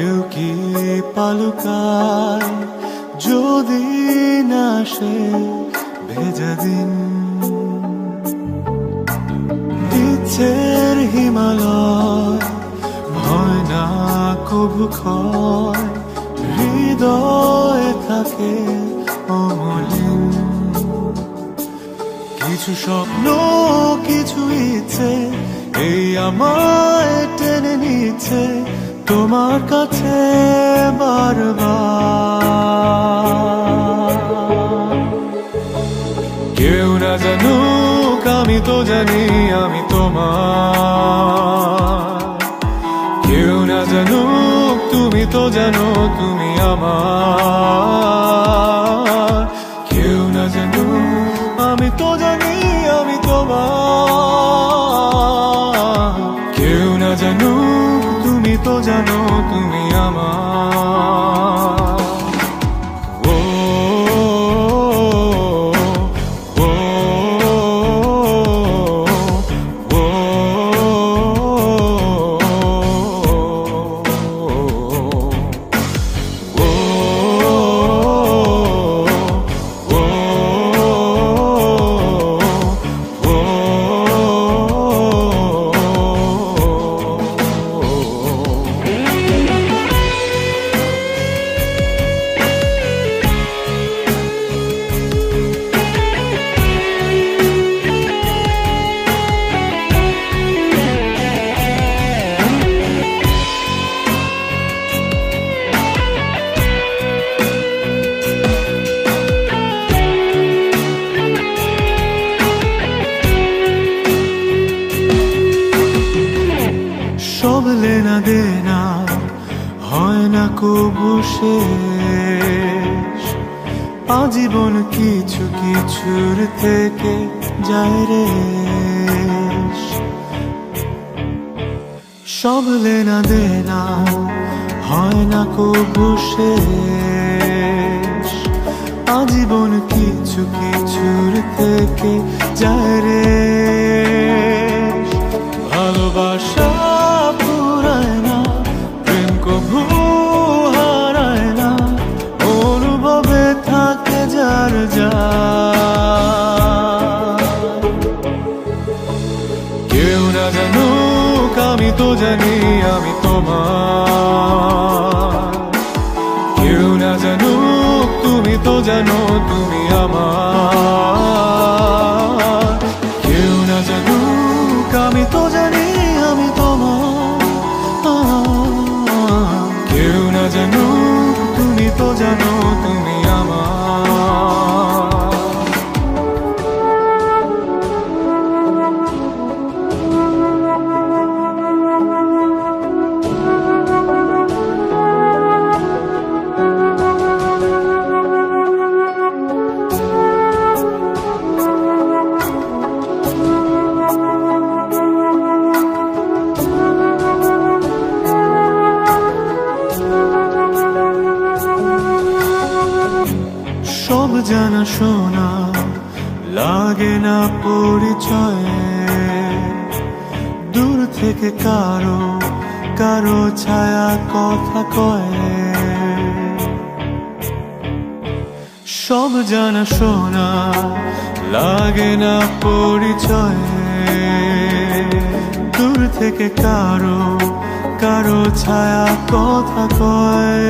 কেউ কি পালুকায় যদি না সে ভেজা দিন। ইচ্ছের হিমালয় হয় না কবু ক্ষয়, হৃদয় থাকে অমলিন। কিছু স্বপ্ন কিছু ইচ্ছে এই আমায় টেনে নিচ্ছে তোমার কাছে বারবার। কেউ না জানুক আমি তো জানি আমি তোমার, কেউ না জানুক তুমি তো জানো তুমি আমার। কেউ না জানুক আমি তো জানি আমি তোমার, কেউ না জানুক তুমি তো জানো তুমি আমার। ও ও ও সব লেনা দেনা হয় না কবু শেষ, আজীবন কিছু কিছুর থেকে যায় রে। সব লেনা দেনা হয় না কবু শেষ, আজীবন কিছু কিছুর থেকে যায় রে। ভালোবাসা পুরায় না, প্রেম কবু হারায় না, অনুভবে থাকে যার যার। কেউ না জানুক আমি তো জানি আমি তোমার, কেউ না জানুক তুমি তো জানো তুমি আমার। কেউ না জানুক আমি তো জানি আমি তোমার, কেউ না জানুক তুমি তো জানো তুমি আমার। সব জানা শোনা লাগে না পরিচয়ে, দূর থেকে কারো কারো ছায়া কথা কয়। সব জানা শোনা লাগে না পরিচয়ে, দূর থেকে কারো কারো ছায়া কথা কয়।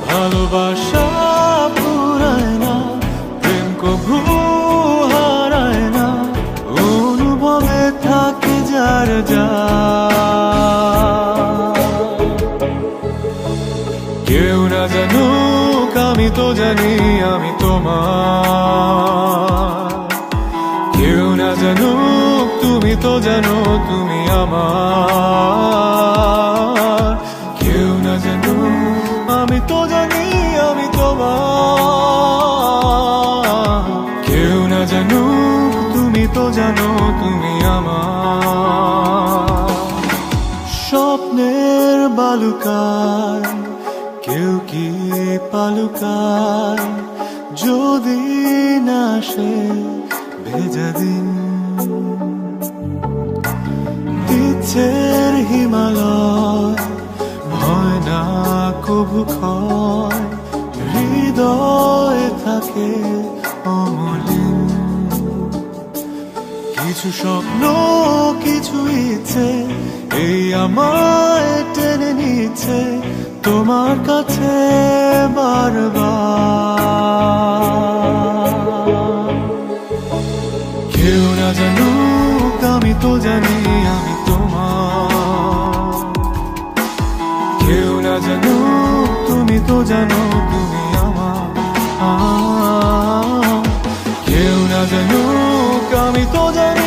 ভালোবাসা পুরায় না, প্রেম কবু হারায় না, অনুভবে থাকে যার যার। কেউ না জানুক আমি তো জানি আমি তোমার, কেউ না জানুক তুমি তো জানো তুমি আমার। কেউ না জানুক আমি তো জানি আমি তোমার, কেউ না জানুক তুমি তো জানো তুমি আমার। স্বপ্নের বালুকায় কেউ কি পালুকায় যদি না সে ভেজা দিন। ইচ্ছের হিমালয় কিছু স্বপ্ন কিছু ইচ্ছে এই আমায় টেনে নিচ্ছে তোমার কাছে বারবার। কেউ না জানুক আমি তো জানি আমি তোমার, কেউ না জানুক তুমি তো জানো তুমি আমার। কেউ না জানুক আমি তো জানি